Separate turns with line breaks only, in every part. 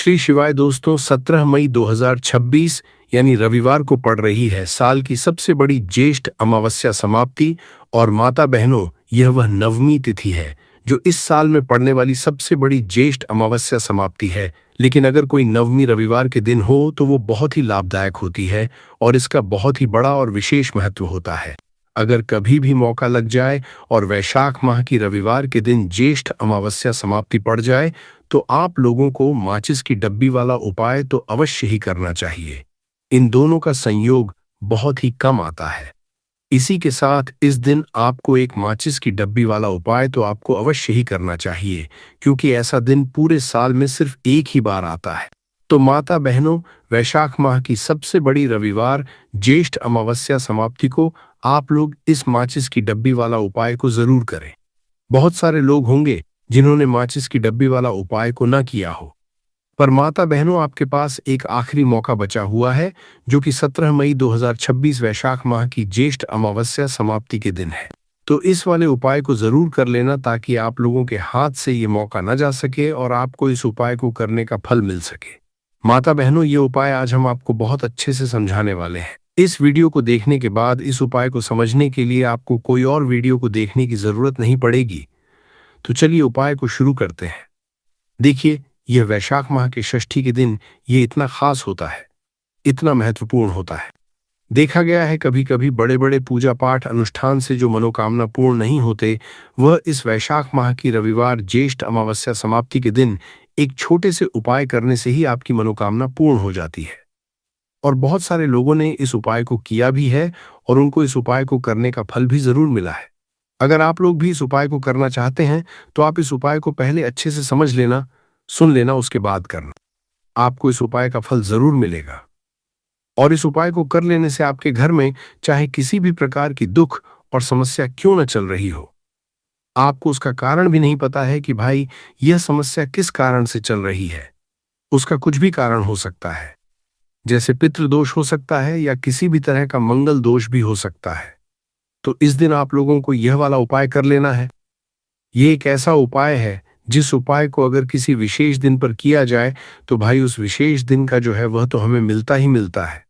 श्री शिवाय दोस्तों, 17 मई 2026 यानी रविवार को पड़ रही है साल की सबसे बड़ी ज्येष्ठ अमावस्या समाप्ति। और माता बहनों, यह वह नवमी तिथि है जो इस साल में पड़ने वाली सबसे बड़ी ज्येष्ठ अमावस्या समाप्ति है। लेकिन अगर कोई नवमी रविवार के दिन हो तो वो बहुत ही लाभदायक होती है और इसका बहुत ही बड़ा और विशेष महत्व होता है। अगर कभी भी मौका लग जाए और वैशाख माह की रविवार के दिन ज्येष्ठ अमावस्या समाप्ति पड़ जाए तो आप लोगों को माचिस की डब्बी वाला उपाय तो अवश्य ही करना चाहिए। इन दोनों का संयोग बहुत ही कम आता है। इसी के साथ इस दिन आपको एक माचिस की डब्बी वाला उपाय तो आपको अवश्य ही करना चाहिए, क्योंकि ऐसा दिन पूरे साल में सिर्फ एक ही बार आता है। तो माता बहनों, वैशाख माह की सबसे बड़ी रविवार ज्येष्ठ अमावस्या समाप्ति को आप लोग इस माचिस की डब्बी वाला उपाय को जरूर करें। बहुत सारे लोग होंगे जिन्होंने माचिस की डब्बी वाला उपाय को न किया हो, पर माता बहनों, आपके पास एक आखिरी मौका बचा हुआ है जो कि 17 मई 2026 वैशाख माह की ज्येष्ठ अमावस्या समाप्ति के दिन है। तो इस वाले उपाय को जरूर कर लेना ताकि आप लोगों के हाथ से ये मौका न जा सके और आपको इस उपाय को करने का फल मिल सके। माता बहनों, ये उपाय आज हम आपको बहुत अच्छे से समझाने वाले हैं। इस वीडियो को देखने के बाद इस उपाय को समझने के लिए आपको कोई और वीडियो को देखने की जरूरत नहीं पड़ेगी। तो चलिए उपाय को शुरू करते हैं। देखिए, यह वैशाख माह के षष्ठी के दिन ये इतना खास होता है, इतना महत्वपूर्ण होता है। देखा गया है कभी कभी बड़े बड़े पूजा पाठ अनुष्ठान से जो मनोकामना पूर्ण नहीं होते, वह इस वैशाख माह की रविवार ज्येष्ठ अमावस्या समाप्ति के दिन एक छोटे से उपाय करने से ही आपकी मनोकामना पूर्ण हो जाती है। और बहुत सारे लोगों ने इस उपाय को किया भी है और उनको इस उपाय को करने का फल भी जरूर मिला है। अगर आप लोग भी इस उपाय को करना चाहते हैं तो आप इस उपाय को पहले अच्छे से समझ लेना, सुन लेना, उसके बाद करना। आपको इस उपाय का फल जरूर मिलेगा। और इस उपाय को कर लेने से आपके घर में चाहे किसी भी प्रकार की दुख और समस्या क्यों न चल रही हो, आपको उसका कारण भी नहीं पता है कि भाई यह समस्या किस कारण से चल रही है। उसका कुछ भी कारण हो सकता है, जैसे पितृदोष हो सकता है या किसी भी तरह का मंगल दोष भी हो सकता है। तो इस दिन आप लोगों को यह वाला उपाय कर लेना है। ये एक ऐसा उपाय है जिस उपाय को अगर किसी विशेष दिन पर किया जाए तो भाई उस विशेष दिन का जो है वह तो हमें मिलता ही मिलता है।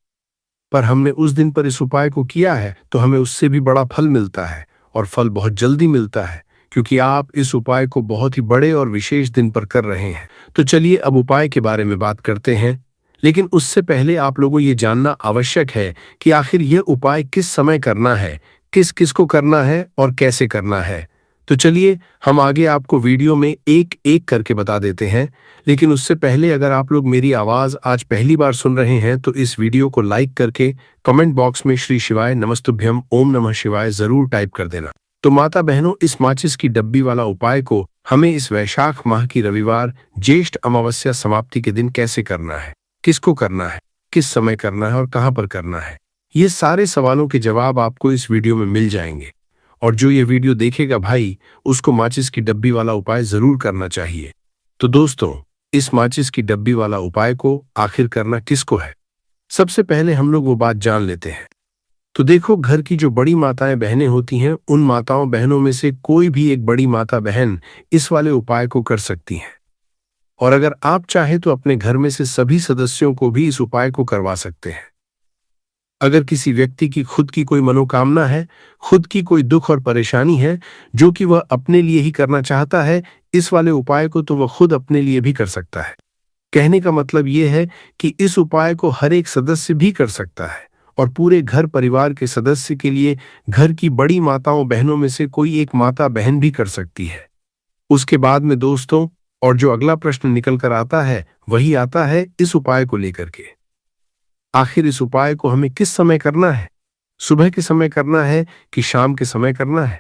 पर हमने उस दिन पर इस उपाय को किया है तो हमें उससे भी बड़ा फल मिलता है, और फल बहुत जल्दी मिलता है, क्योंकि आप इस उपाय को बहुत ही बड़े और विशेष दिन पर कर रहे हैं। तो चलिए अब उपाय के बारे में बात करते हैं। लेकिन उससे पहले आप लोगों ये जानना आवश्यक है कि आखिर यह उपाय किस समय करना है, किस किस को करना है और कैसे करना है। तो चलिए हम आगे आपको वीडियो में एक एक करके बता देते हैं। लेकिन उससे पहले अगर आप लोग मेरी आवाज़ आज पहली बार सुन रहे हैं तो इस वीडियो को लाइक करके कमेंट बॉक्स में श्री शिवाय नमस्तुभ्यम ओम नमः शिवाय जरूर टाइप कर देना। तो माता बहनों, इस माचिस की डब्बी वाला उपाय को हमें इस वैशाख माह की रविवार ज्येष्ठ अमावस्या समाप्ति के दिन कैसे करना है, किसको करना है, किस समय करना है और कहाँ पर करना है, ये सारे सवालों के जवाब आपको इस वीडियो में मिल जाएंगे। और जो ये वीडियो देखेगा भाई, उसको माचिस की डब्बी वाला उपाय जरूर करना चाहिए। तो दोस्तों, इस माचिस की डब्बी वाला उपाय को आखिर करना किसको है, सबसे पहले हम लोग वो बात जान लेते हैं। तो देखो, घर की जो बड़ी माताएं बहनें होती हैं, उन माताओं बहनों में से कोई भी एक बड़ी माता बहन इस वाले उपाय को कर सकती हैं। और अगर आप चाहे तो अपने घर में से सभी सदस्यों को भी इस उपाय को करवा सकते हैं। अगर किसी व्यक्ति की खुद की कोई मनोकामना है, खुद की कोई दुख और परेशानी है जो कि वह अपने लिए ही करना चाहता है, इस वाले उपाय को तो वह खुद अपने लिए भी कर सकता है। कहने का मतलब यह है कि इस उपाय को हर एक सदस्य भी कर सकता है और पूरे घर परिवार के सदस्य के लिए घर की बड़ी माताओं बहनों में से कोई एक माता बहन भी कर सकती है। उसके बाद में दोस्तों, और जो अगला प्रश्न निकल कर आता है वही आता है इस उपाय को लेकर के, आखिर इस उपाय को हमें किस समय करना है, सुबह के समय करना है कि शाम के समय करना है।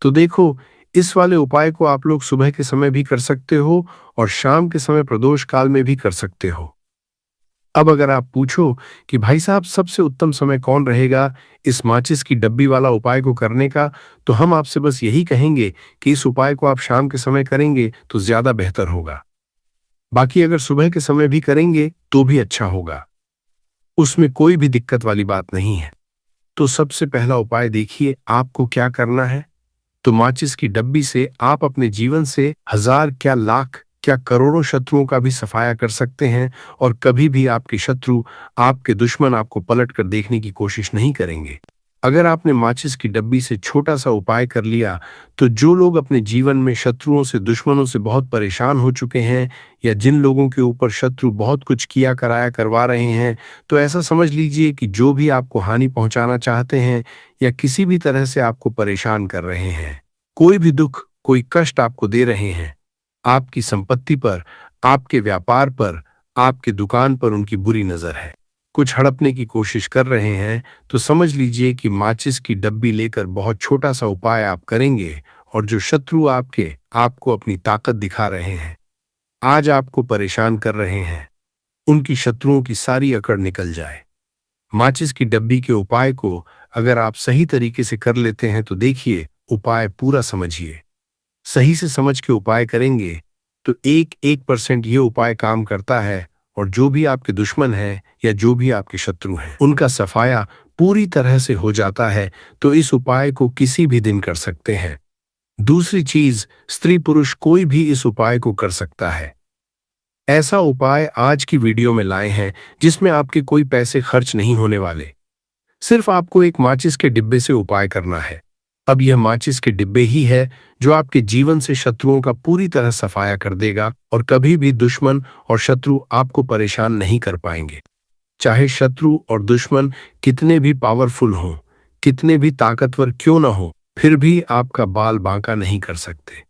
तो देखो, इस वाले उपाय को आप लोग सुबह के समय भी कर सकते हो और शाम के समय प्रदोष काल में भी कर सकते हो। अब अगर आप पूछो कि भाई साहब सबसे उत्तम समय कौन रहेगा इस माचिस की डब्बी वाला उपाय को करने का, तो हम आपसे बस यही कहेंगे कि इस उपाय को आप शाम के समय करेंगे तो ज्यादा बेहतर होगा। बाकी अगर सुबह के समय भी करेंगे तो भी अच्छा होगा, उसमें कोई भी दिक्कत वाली बात नहीं है। तो सबसे पहला उपाय देखिए आपको क्या करना है। तो माचिस की डब्बी से आप अपने जीवन से 1000 क्या लाख क्या करोड़ों शत्रुओं का भी सफाया कर सकते हैं और कभी भी आपके शत्रु, आपके दुश्मन आपको पलट कर देखने की कोशिश नहीं करेंगे। अगर आपने माचिस की डब्बी से छोटा सा उपाय कर लिया, तो जो लोग अपने जीवन में शत्रुओं से, दुश्मनों से बहुत परेशान हो चुके हैं, या जिन लोगों के ऊपर शत्रु बहुत कुछ किया कराया करवा रहे हैं, तो ऐसा समझ लीजिए कि जो भी आपको हानि पहुंचाना चाहते हैं या किसी भी तरह से आपको परेशान कर रहे हैं, कोई भी दुख, कोई कष्ट आपको दे रहे हैं, आपकी संपत्ति पर, आपके व्यापार पर, आपके दुकान पर उनकी बुरी नजर है, कुछ हड़पने की कोशिश कर रहे हैं, तो समझ लीजिए कि माचिस की डब्बी लेकर बहुत छोटा सा उपाय आप करेंगे, और जो शत्रु आपको अपनी ताकत दिखा रहे हैं, आज आपको परेशान कर रहे हैं, उनकी शत्रुओं की सारी अकड़ निकल जाए। माचिस की डब्बी के उपाय को अगर आप सही तरीके से कर लेते हैं, तो देखिए, उपाय पूरा समझिए। सही से समझ के उपाय करेंगे तो 1% ये उपाय काम करता है, और जो भी आपके दुश्मन हैं या जो भी आपके शत्रु हैं, उनका सफाया पूरी तरह से हो जाता है। तो इस उपाय को किसी भी दिन कर सकते हैं। दूसरी चीज, स्त्री पुरुष कोई भी इस उपाय को कर सकता है। ऐसा उपाय आज की वीडियो में लाए हैं जिसमें आपके कोई पैसे खर्च नहीं होने वाले। सिर्फ आपको एक माचिस के डिब्बे से उपाय करना है। अब यह माचिस के डिब्बे ही है जो आपके जीवन से शत्रुओं का पूरी तरह सफाया कर देगा, और कभी भी दुश्मन और शत्रु आपको परेशान नहीं कर पाएंगे। चाहे शत्रु और दुश्मन कितने भी पावरफुल हों, कितने भी ताकतवर क्यों ना हो, फिर भी आपका बाल बांका नहीं कर सकते।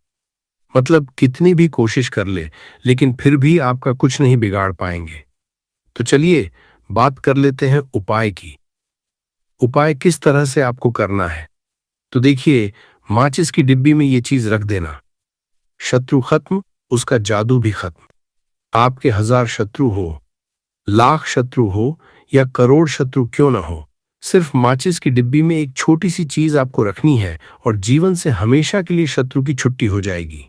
मतलब कितनी भी कोशिश कर ले, लेकिन फिर भी आपका कुछ नहीं बिगाड़ पाएंगे। तो चलिए बात कर लेते हैं उपाय की। उपाय किस तरह से आपको करना है, तो देखिए, माचिस की डिब्बी में ये चीज रख देना। शत्रु खत्म, उसका जादू भी खत्म। आपके 1000 शत्रु हो, लाख शत्रु हो या करोड़ शत्रु क्यों ना हो, सिर्फ माचिस की डिब्बी में एक छोटी सी चीज आपको रखनी है, और जीवन से हमेशा के लिए शत्रु की छुट्टी हो जाएगी।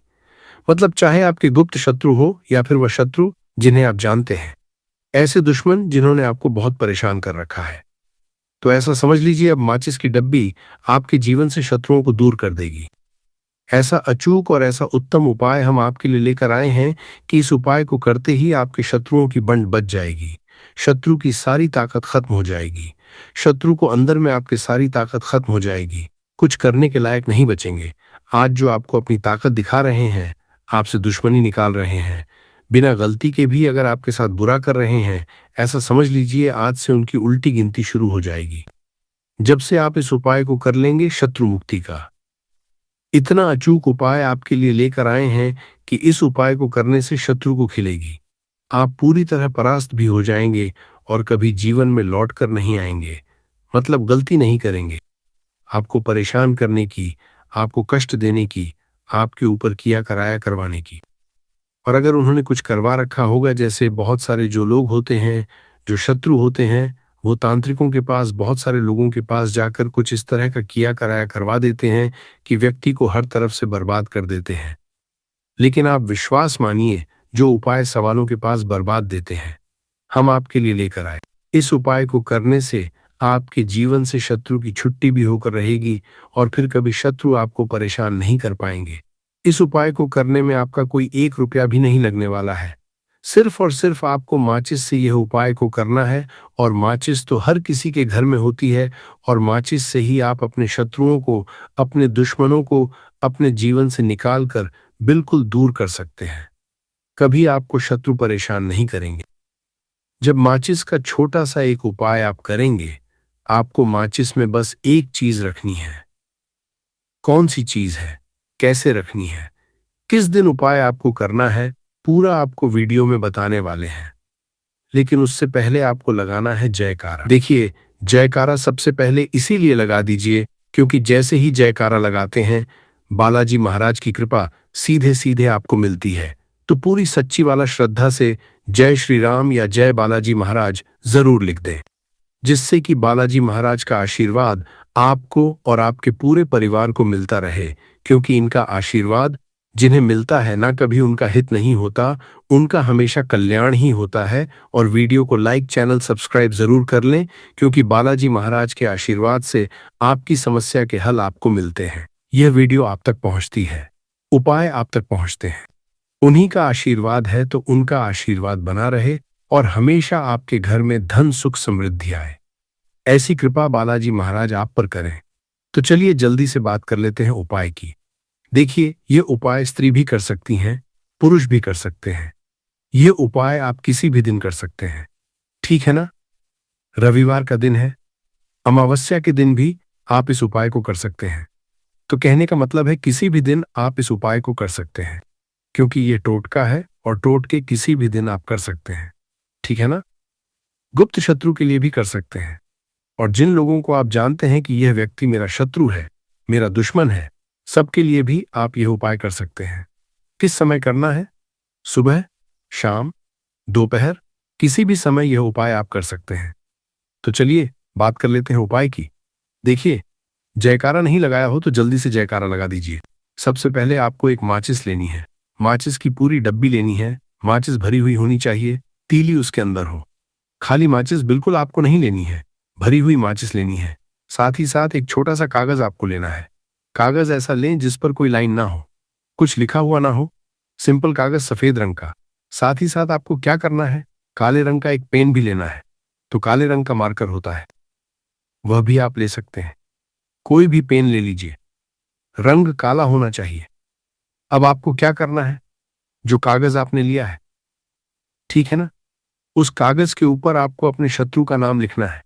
मतलब चाहे आपके गुप्त शत्रु हो या फिर वह शत्रु जिन्हें आप जानते हैं, ऐसे दुश्मन जिन्होंने आपको बहुत परेशान कर रखा है। तो ऐसा समझ लीजिए, अब माचिस की डब्बी आपके जीवन से शत्रुओं को दूर कर देगी। ऐसा अचूक और ऐसा उत्तम उपाय हम आपके लिए लेकर आए हैं कि इस उपाय को करते ही आपके शत्रुओं की बंड बच जाएगी, शत्रु की सारी ताकत खत्म हो जाएगी, शत्रु को अंदर में आपकी सारी ताकत खत्म हो जाएगी, कुछ करने के लायक नहीं बचेंगे। आज जो आपको अपनी ताकत दिखा रहे हैं, आपसे दुश्मनी निकाल रहे हैं, बिना गलती के भी अगर आपके साथ बुरा कर रहे हैं, ऐसा समझ लीजिए आज से उनकी उल्टी गिनती शुरू हो जाएगी। जब से आप इस उपाय को कर लेंगे, शत्रु मुक्ति का इतना अचूक उपाय आपके लिए लेकर आए हैं कि इस उपाय को करने से शत्रु को खिलेगी, आप पूरी तरह परास्त भी हो जाएंगे और कभी जीवन में लौट कर नहीं आएंगे। मतलब गलती नहीं करेंगे आपको परेशान करने की, आपको कष्ट देने की, आपके ऊपर किया कराया करवाने की। और अगर उन्होंने कुछ करवा रखा होगा, जैसे बहुत सारे जो लोग होते हैं, जो शत्रु होते हैं, वो तांत्रिकों के पास, बहुत सारे लोगों के पास जाकर कुछ इस तरह का किया कराया करवा देते हैं कि व्यक्ति को हर तरफ से बर्बाद कर देते हैं। लेकिन आप विश्वास मानिए, जो उपाय सवालों के पास बर्बाद देते हैं, हम आपके लिए लेकर आए। इस उपाय को करने से आपके जीवन से शत्रु की छुट्टी भी होकर रहेगी, और फिर कभी शत्रु आपको परेशान नहीं कर पाएंगे। इस उपाय को करने में आपका कोई 1 रुपया भी नहीं लगने वाला है। सिर्फ और सिर्फ आपको माचिस से यह उपाय को करना है, और माचिस तो हर किसी के घर में होती है, और माचिस से ही आप अपने शत्रुओं को, अपने दुश्मनों को अपने जीवन से निकाल कर बिल्कुल दूर कर सकते हैं। कभी आपको शत्रु परेशान नहीं करेंगे। जब माचिस का छोटा सा एक उपाय आप करेंगे, आपको माचिस में बस एक चीज रखनी है। कौन सी चीज है, कैसे रखनी है, किस दिन उपाय आपको करना है, पूरा आपको वीडियो में बताने वाले हैं। लेकिन उससे पहले आपको लगाना है जयकारा। देखिए, जयकारा सबसे पहले इसीलिए लगा दीजिए क्योंकि जैसे ही जयकारा लगाते हैं, बालाजी महाराज की कृपा सीधे सीधे आपको मिलती है। तो पूरी सच्ची वाला श्रद्धा से जय श्री राम या जय बालाजी महाराज जरूर लिख दें, जिससे कि बालाजी महाराज का आशीर्वाद आपको और आपके पूरे परिवार को मिलता रहे। क्योंकि इनका आशीर्वाद जिन्हें मिलता है ना, कभी उनका हित नहीं होता, उनका हमेशा कल्याण ही होता है। और वीडियो को लाइक, चैनल सब्सक्राइब जरूर कर लें, क्योंकि बालाजी महाराज के आशीर्वाद से आपकी समस्या के हल आपको मिलते हैं। यह वीडियो आप तक पहुंचती है, उपाय आप तक पहुंचते हैं। उन्हीं का आशीर्वाद है तो उनका आशीर्वाद बना रहे और हमेशा आपके घर में धन सुख समृद्धि आए। ऐसी कृपा बालाजी महाराज आप पर करें। तो चलिए जल्दी से बात कर लेते हैं उपाय की। देखिए, ये उपाय स्त्री भी कर सकती हैं, पुरुष भी कर सकते हैं। ये उपाय आप किसी भी दिन कर सकते हैं, ठीक है ना? रविवार का दिन है, अमावस्या के दिन भी आप इस उपाय को कर सकते हैं। तो कहने का मतलब है किसी भी दिन आप इस उपाय को कर सकते हैं, क्योंकि ये टोटका है और टोटके किसी भी दिन आप कर सकते हैं, ठीक है ना? गुप्त शत्रु के लिए भी कर सकते हैं। और जिन लोगों को आप जानते हैं कि यह व्यक्ति मेरा शत्रु है, मेरा दुश्मन है, सबके लिए भी आप यह उपाय कर सकते हैं। किस समय करना है? सुबह, शाम, दोपहर, किसी भी समय यह उपाय आप कर सकते हैं। तो चलिए बात कर लेते हैं उपाय की। देखिए, जयकारा नहीं लगाया हो तो जल्दी से जयकारा लगा दीजिए। सबसे पहले आपको एक माचिस लेनी है। माचिस की पूरी डब्बी लेनी है। माचिस भरी हुई होनी चाहिए, तीली उसके अंदर हो। खाली माचिस बिल्कुल आपको नहीं लेनी है, भरी हुई माचिस लेनी है। साथ ही साथ एक छोटा सा कागज आपको लेना है। कागज ऐसा लें जिस पर कोई लाइन ना हो, कुछ लिखा हुआ ना हो, सिंपल कागज सफेद रंग का। साथ ही साथ आपको क्या करना है, काले रंग का एक पेन भी लेना है। तो काले रंग का मार्कर होता है, वह भी आप ले सकते हैं। कोई भी पेन ले लीजिए, रंग काला होना चाहिए। अब आपको क्या करना है, जो कागज आपने लिया है, ठीक है ना, उस कागज के ऊपर आपको अपने शत्रु का नाम लिखना है।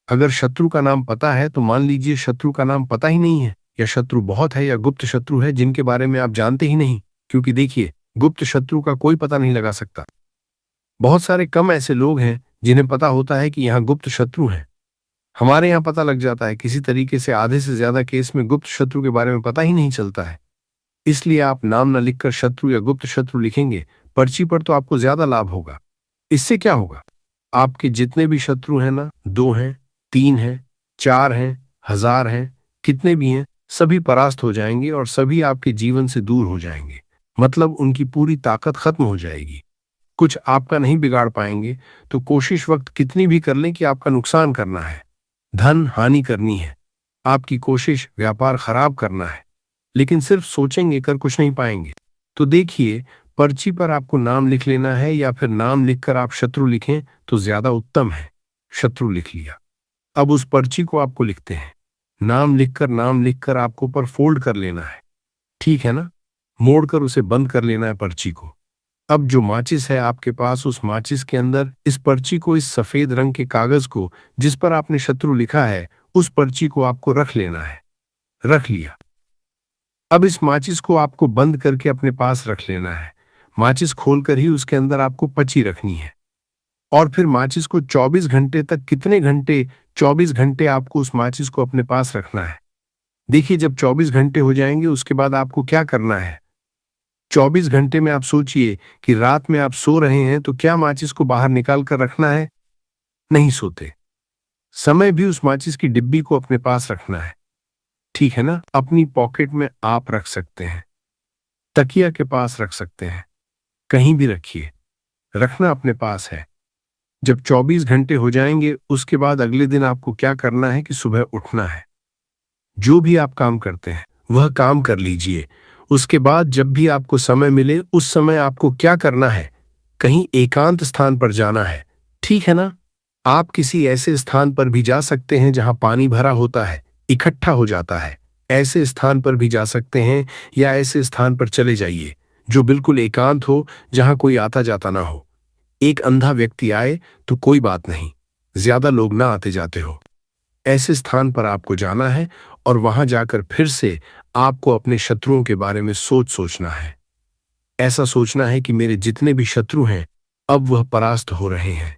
अगर शत्रु का नाम पता है तो मान लीजिए शत्रु का नाम पता ही नहीं है, या शत्रु बहुत है, या गुप्त शत्रु है जिनके बारे में आप जानते ही नहीं। क्योंकि देखिए, गुप्त शत्रु का कोई पता नहीं लगा सकता। बहुत सारे कम ऐसे लोग हैं जिन्हें पता होता है कि यहाँ गुप्त शत्रु है। हमारे यहाँ पता लग जाता है, किसी तरीके से आधे से ज्यादा केस में गुप्त शत्रु के बारे में पता ही नहीं चलता है। इसलिए आप नाम न लिखकर शत्रु या गुप्त शत्रु लिखेंगे पर्ची पर तो आपको ज्यादा लाभ होगा। इससे क्या होगा, आपके जितने भी शत्रु हैं ना, 2 हैं, 3 हैं, 4 हैं, 1000 हैं, कितने भी हैं, सभी परास्त हो जाएंगे और सभी आपके जीवन से दूर हो जाएंगे। मतलब उनकी पूरी ताकत खत्म हो जाएगी। कुछ आपका नहीं बिगाड़ पाएंगे। तो कोशिश वक्त कितनी भी कर लें कि आपका नुकसान करना है, धन हानि करनी है, आपकी कोशिश व्यापार खराब करना है, लेकिन सिर्फ सोचेंगे कर कुछ नहीं पाएंगे। तो देखिए, पर्ची पर आपको नाम लिख लेना है, या फिर नाम लिखकर आप शत्रु लिखें तो ज्यादा उत्तम है। शत्रु लिख लिया, अब उस पर्ची को आपको लिखते हैं। नाम लिखकर आपको ऊपर फोल्ड कर लेना है, ठीक है ना? मोड़कर उसे बंद कर लेना है पर्ची को। अब जो माचिस है आपके पास, उस माचिस के अंदर इस पर्ची को, इस सफेद रंग के कागज को जिस पर आपने शत्रु लिखा है, उस पर्ची को आपको रख लेना है। रख लिया। अब इस माचिस को आपको बंद करके अपने पास रख लेना है। माचिस खोलकर ही उसके अंदर आपको पर्ची रखनी है। और फिर माचिस को 24 घंटे तक, कितने घंटे, 24 घंटे आपको उस माचिस को अपने पास रखना है। देखिए, जब 24 घंटे हो जाएंगे उसके बाद आपको क्या करना है, 24 घंटे में आप सोचिए कि रात में आप सो रहे हैं तो क्या माचिस को बाहर निकाल कर रखना है? नहीं सोते। समय भी उस माचिस की डिब्बी को अपने पास रखना है, ठीक है ना? अपनी पॉकेट में आप रख सकते हैं, तकिया के पास रख सकते हैं, कहीं भी रखिए, रखना अपने पास है। जब 24 घंटे हो जाएंगे उसके बाद अगले दिन आपको क्या करना है कि सुबह उठना है। जो भी आप काम करते हैं वह काम कर लीजिए। उसके बाद जब भी आपको समय मिले उस समय आपको क्या करना है, कहीं एकांत स्थान पर जाना है, ठीक है ना? आप किसी ऐसे स्थान पर भी जा सकते हैं जहां पानी भरा होता है, इकट्ठा हो जाता है। ऐसे स्थान पर भी जा सकते हैं, या ऐसे स्थान पर चले जाइए जो बिल्कुल एकांत हो, जहां कोई आता जाता ना हो। एक अंधा व्यक्ति आए तो कोई बात नहीं, ज्यादा लोग ना आते जाते हो। ऐसे स्थान पर आपको जाना है और वहां जाकर फिर से आपको अपने शत्रुओं के बारे में सोचना है। ऐसा सोचना है कि मेरे जितने भी शत्रु हैं अब वह परास्त हो रहे हैं,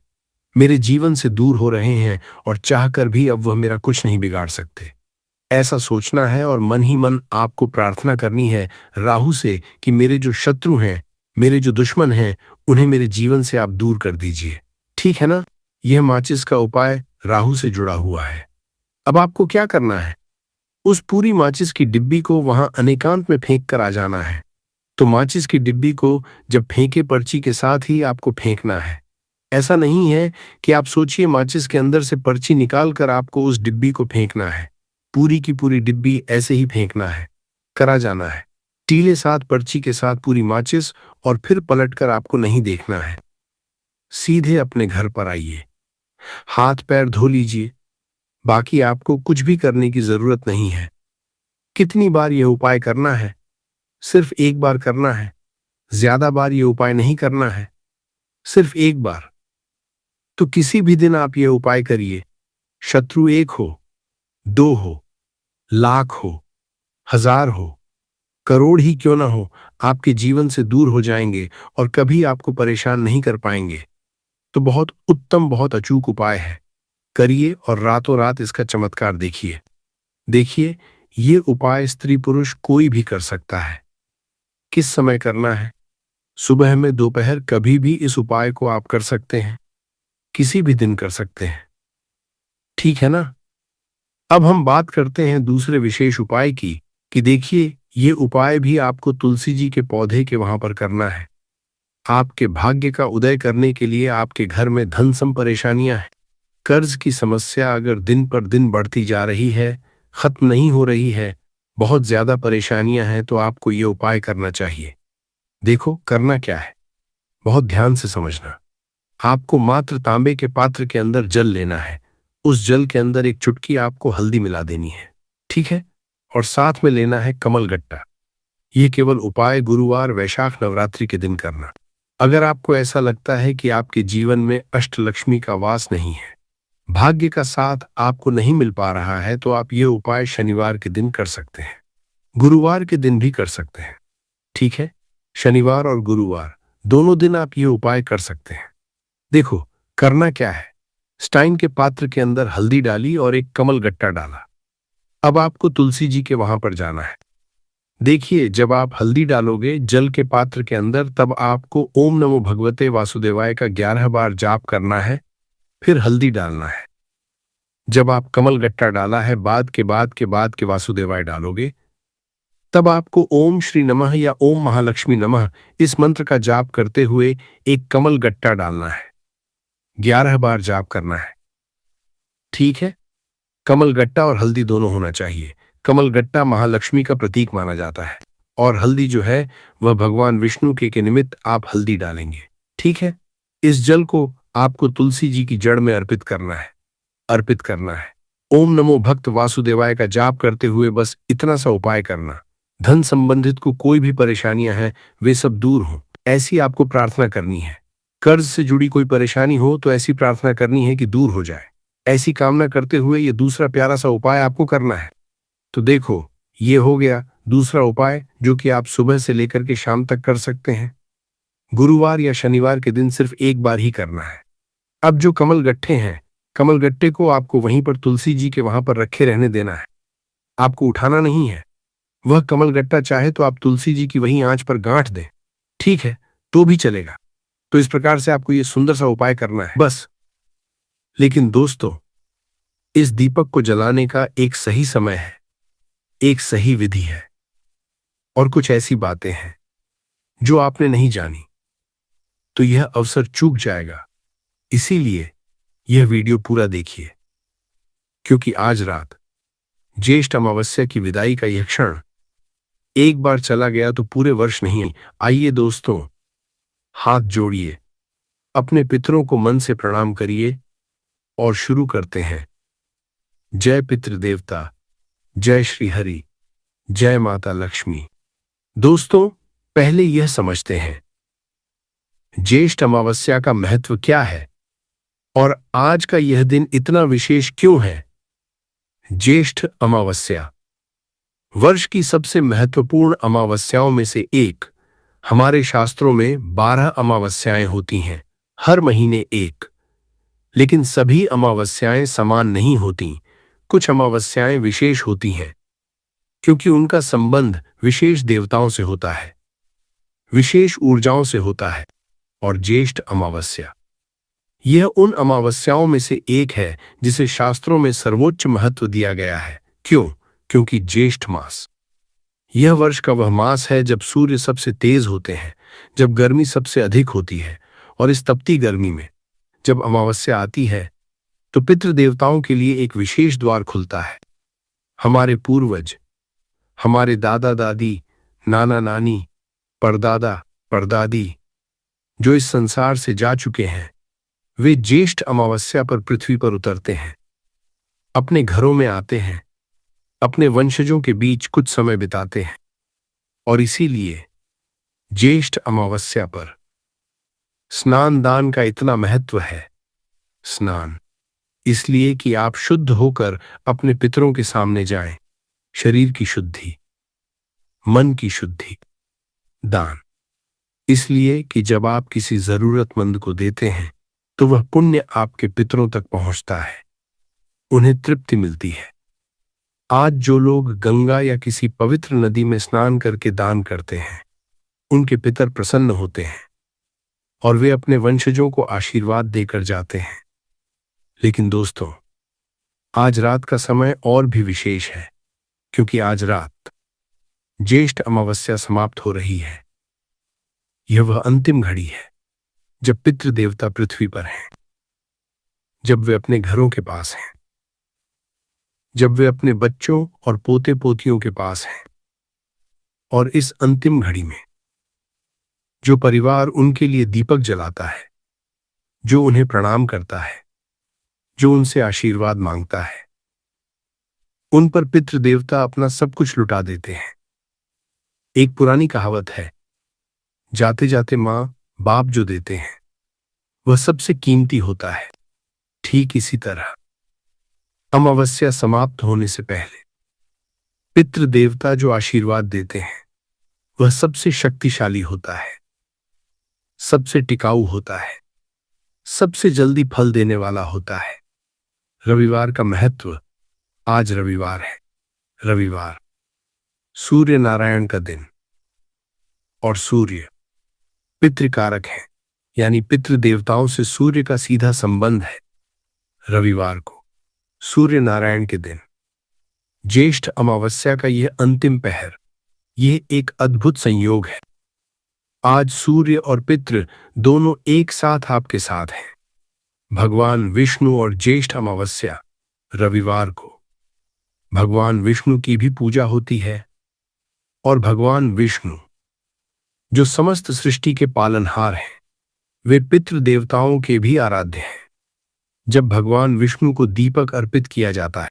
मेरे जीवन से दूर हो रहे हैं, और चाहकर भी अब वह मेरा कुछ नहीं बिगाड़ सकते। ऐसा सोचना है और मन ही मन आपको प्रार्थना करनी है राहु से कि मेरे जो शत्रु हैं, मेरे जो दुश्मन हैं, उन्हें मेरे जीवन से आप दूर कर दीजिए, ठीक है ना? यह माचिस का उपाय राहु से जुड़ा हुआ है। अब आपको क्या करना है, उस पूरी माचिस की डिब्बी को वहां अनेकांत में फेंक कर आ जाना है। तो माचिस की डिब्बी को जब फेंके पर्ची के साथ ही आपको फेंकना है। ऐसा नहीं है कि आप सोचिए माचिस के अंदर से पर्ची निकाल कर आपको उस डिब्बी को फेंकना है। पूरी की पूरी डिब्बी ऐसे ही फेंकना है, करा जाना है। टीले साथ पर्ची के साथ पूरी माचिस, और फिर पलटकर आपको नहीं देखना है। सीधे अपने घर पर आइए, हाथ पैर धो लीजिए। बाकी आपको कुछ भी करने की जरूरत नहीं है। कितनी बार यह उपाय करना है? सिर्फ एक बार करना है। ज्यादा बार यह उपाय नहीं करना है, सिर्फ एक बार। तो किसी भी दिन आप यह उपाय करिए। शत्रु एक हो, दो हो, लाख हो, हजार हो, करोड़ ही क्यों ना हो, आपके जीवन से दूर हो जाएंगे और कभी आपको परेशान नहीं कर पाएंगे। तो बहुत उत्तम, बहुत अचूक उपाय है। करिए और रातों रात इसका चमत्कार देखिए। देखिए, ये उपाय स्त्री पुरुष कोई भी कर सकता है। किस समय करना है? सुबह में, दोपहर, कभी भी इस उपाय को आप कर सकते हैं। किसी भी दिन कर सकते हैं। ठीक है ना? अब हम बात करते हैं दूसरे विशेष उपाय की, कि देखिए, ये उपाय भी आपको तुलसी जी के पौधे के वहां पर करना है। आपके भाग्य का उदय करने के लिए आपके घर में धन सम परेशानियां हैं, कर्ज की समस्या अगर दिन पर दिन बढ़ती जा रही है, खत्म नहीं हो रही है, बहुत ज्यादा परेशानियां हैं, तो आपको ये उपाय करना चाहिए। देखो, करना क्या है, बहुत ध्यान से समझना। आपको मात्र तांबे के पात्र के अंदर जल लेना है। उस जल के अंदर एक चुटकी आपको हल्दी मिला देनी है, ठीक है? और साथ में लेना है कमल गट्टा। ये केवल उपाय गुरुवार, वैशाख नवरात्रि के दिन करना। अगर आपको ऐसा लगता है कि आपके जीवन में अष्टलक्ष्मी का वास नहीं है, भाग्य का साथ आपको नहीं मिल पा रहा है, तो आप ये उपाय शनिवार के दिन कर सकते हैं। गुरुवार के दिन भी कर सकते हैं, ठीक है? शनिवार और गुरुवार दोनों दिन आप ये उपाय कर सकते हैं। देखो, करना क्या है। स्टाइन के पात्र के अंदर हल्दी डाली और एक कमल गट्टा डाला। अब आपको तुलसी जी के वहां पर जाना है। देखिए, जब आप हल्दी डालोगे जल के पात्र के अंदर, तब आपको ओम नमो भगवते वासुदेवाय का 11 बार जाप करना है, फिर हल्दी डालना है। जब आप कमल गट्टा डाला है, बाद के वासुदेवाय डालोगे, तब आपको ओम श्री नमः या ओम महालक्ष्मी नमः इस मंत्र का जाप करते हुए एक कमल गट्टा डालना है। 11 बार जाप करना है, ठीक है? कमल गट्टा और हल्दी दोनों होना चाहिए। कमल गट्टा महालक्ष्मी का प्रतीक माना जाता है, और हल्दी जो है वह भगवान विष्णु के निमित्त आप हल्दी डालेंगे, ठीक है? इस जल को आपको तुलसी जी की जड़ में अर्पित करना है। अर्पित करना है। ओम नमो भक्त वासुदेवाय का जाप करते हुए बस इतना सा उपाय करना। धन संबंधित को कोई भी परेशानियां हैं, वे सब दूर हों, ऐसी आपको प्रार्थना करनी है। कर्ज से जुड़ी कोई परेशानी हो तो ऐसी प्रार्थना करनी है कि दूर हो जाए। ऐसी कामना करते हुए ये दूसरा प्यारा सा उपाय आपको करना है। तो देखो, ये हो गया दूसरा उपाय, जो कि आप सुबह से लेकर के शाम तक कर सकते हैं। गुरुवार या शनिवार के दिन सिर्फ एक बार ही करना है। अब जो कमल गट्ठे हैं, कमल गट्टे को आपको वहीं पर तुलसी जी के वहां पर रखे रहने देना है। आपको उठाना नहीं है। वह कमल गट्टा चाहे तो आप तुलसी जी की वहीं आंच पर गांठ दें, ठीक है? तो भी चलेगा। तो इस प्रकार से आपको ये सुंदर सा उपाय करना है, बस। लेकिन दोस्तों, इस दीपक को जलाने का एक सही समय है, एक सही विधि है, और कुछ ऐसी बातें हैं जो आपने नहीं जानी, तो यह अवसर चूक जाएगा। इसीलिए यह वीडियो पूरा देखिए, क्योंकि आज रात ज्येष्ठ अमावस्या की विदाई का यह क्षण एक बार चला गया तो पूरे वर्ष नहीं। आइए दोस्तों, हाथ जोड़िए, अपने पितरों को मन से प्रणाम करिए और शुरू करते हैं। जय पितृदेवता, जय श्री हरि, जय माता लक्ष्मी। दोस्तों, पहले यह समझते हैं ज्येष्ठ अमावस्या का महत्व क्या है और आज का यह दिन इतना विशेष क्यों है। ज्येष्ठ अमावस्या वर्ष की सबसे महत्वपूर्ण अमावस्याओं में से एक। हमारे शास्त्रों में 12 अमावस्याएं होती हैं, हर महीने एक। लेकिन सभी अमावस्याएं समान नहीं होती। कुछ अमावस्याएं विशेष होती हैं क्योंकि उनका संबंध विशेष देवताओं से होता है, विशेष ऊर्जाओं से होता है। और ज्येष्ठ अमावस्या यह उन अमावस्याओं में से एक है जिसे शास्त्रों में सर्वोच्च महत्व दिया गया है। क्यों? क्योंकि ज्येष्ठ मास यह वर्ष का वह मास है जब सूर्य सबसे तेज होते हैं, जब गर्मी सबसे अधिक होती है। और इस तपती गर्मी में जब अमावस्या आती है तो पितृदेवताओं के लिए एक विशेष द्वार खुलता है। हमारे पूर्वज, हमारे दादा दादी, नाना नानी, परदादा, परदादी जो इस संसार से जा चुके हैं, वे ज्येष्ठ अमावस्या पर पृथ्वी पर उतरते हैं, अपने घरों में आते हैं, अपने वंशजों के बीच कुछ समय बिताते हैं। और इसीलिए ज्येष्ठ अमावस्या पर स्नान दान का इतना महत्व है। स्नान इसलिए कि आप शुद्ध होकर अपने पितरों के सामने जाएं। शरीर की शुद्धि, मन की शुद्धि। दान इसलिए कि जब आप किसी जरूरतमंद को देते हैं तो वह पुण्य आपके पितरों तक पहुंचता है, उन्हें तृप्ति मिलती है। आज जो लोग गंगा या किसी पवित्र नदी में स्नान करके दान करते हैं, उनके पितर प्रसन्न होते हैं और वे अपने वंशजों को आशीर्वाद देकर जाते हैं। लेकिन दोस्तों, आज रात का समय और भी विशेष है, क्योंकि आज रात ज्येष्ठ अमावस्या समाप्त हो रही है। यह वह अंतिम घड़ी है जब पितृ देवता पृथ्वी पर हैं, जब वे अपने घरों के पास हैं, जब वे अपने बच्चों और पोते पोतियों के पास हैं। और इस अंतिम घड़ी में जो परिवार उनके लिए दीपक जलाता है, जो उन्हें प्रणाम करता है, जो उनसे आशीर्वाद मांगता है, उन पर पितृ देवता अपना सब कुछ लुटा देते हैं। एक पुरानी कहावत है, जाते जाते मां बाप जो देते हैं वह सबसे कीमती होता है। ठीक इसी तरह अमावस्या समाप्त होने से पहले पितृ देवता जो आशीर्वाद देते हैं वह सबसे शक्तिशाली होता है, सबसे टिकाऊ होता है, सबसे जल्दी फल देने वाला होता है। रविवार का महत्व। आज रविवार है। रविवार सूर्य नारायण का दिन और सूर्य पितृकारक है, यानी पितृ देवताओं से सूर्य का सीधा संबंध है। रविवार को सूर्य नारायण के दिन ज्येष्ठ अमावस्या का यह अंतिम पहर, यह एक अद्भुत संयोग है। आज सूर्य और पितृ दोनों एक साथ आपके साथ हैं। भगवान विष्णु और ज्येष्ठ अमावस्या। रविवार को भगवान विष्णु की भी पूजा होती है और भगवान विष्णु जो समस्त सृष्टि के पालनहार हैं, वे पितृ देवताओं के भी आराध्य हैं। जब भगवान विष्णु को दीपक अर्पित किया जाता है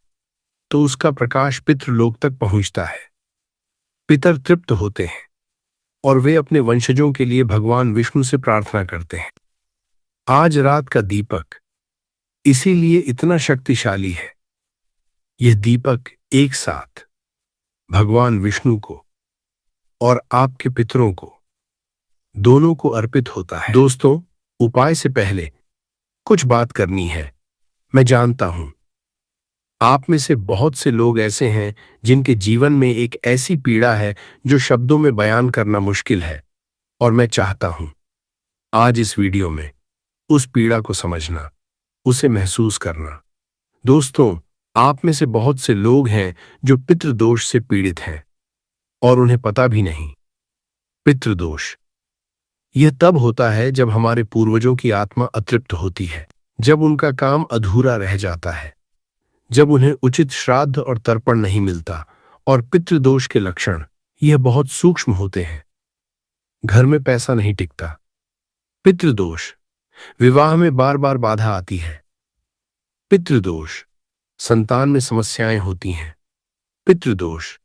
तो उसका प्रकाश पितृलोक तक पहुंचता है। पितर तृप्त होते हैं और वे अपने वंशजों के लिए भगवान विष्णु से प्रार्थना करते हैं। आज रात का दीपक इसीलिए इतना शक्तिशाली है। यह दीपक एक साथ भगवान विष्णु को और आपके पितरों को, दोनों को अर्पित होता है। दोस्तों, उपाय से पहले कुछ बात करनी है। मैं जानता हूं आप में से बहुत से लोग ऐसे हैं जिनके जीवन में एक ऐसी पीड़ा है जो शब्दों में बयान करना मुश्किल है, और मैं चाहता हूं आज इस वीडियो में उस पीड़ा को समझना, उसे महसूस करना। दोस्तों, आप में से बहुत से लोग हैं जो पितृदोष से पीड़ित हैं और उन्हें पता भी नहीं। पितृदोष यह तब होता है जब हमारे पूर्वजों की आत्मा अतृप्त होती है, जब उनका काम अधूरा रह जाता है, जब उन्हें उचित श्राद्ध और तर्पण नहीं मिलता। और पितृदोष के लक्षण यह बहुत सूक्ष्म होते हैं। घर में पैसा नहीं टिकता। पितृदोष विवाह में बार बार बाधा आती है। पितृदोष संतान में समस्याएं होती हैं। पितृदोष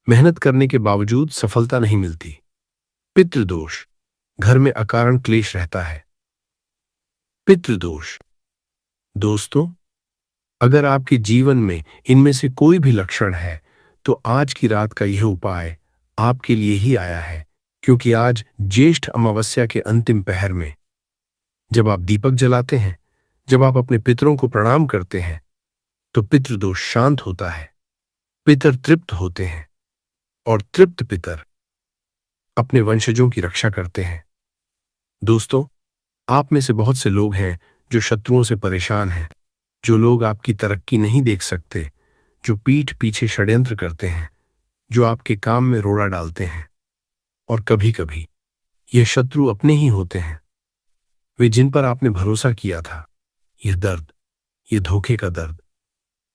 मेहनत करने के बावजूद सफलता नहीं मिलती। पितृदोष घर में अकारण क्लेश रहता है। पितृदोष। दोस्तों, अगर आपके जीवन में इनमें से कोई भी लक्षण है तो आज की रात का यह उपाय आपके लिए ही आया है, क्योंकि आज ज्येष्ठ अमावस्या के अंतिम पहर में जब आप दीपक जलाते हैं, जब आप अपने पितरों को प्रणाम करते हैं, तो पितृदोष शांत होता है, पितर तृप्त होते हैं और तृप्त पितर अपने वंशजों की रक्षा करते हैं। दोस्तों, आप में से बहुत से लोग हैं जो शत्रुओं से परेशान हैं, जो लोग आपकी तरक्की नहीं देख सकते, जो पीठ पीछे षड्यंत्र करते हैं, जो आपके काम में रोड़ा डालते हैं। और कभी कभी ये शत्रु अपने ही होते हैं, वे जिन पर आपने भरोसा किया था। यह दर्द, यह धोखे का दर्द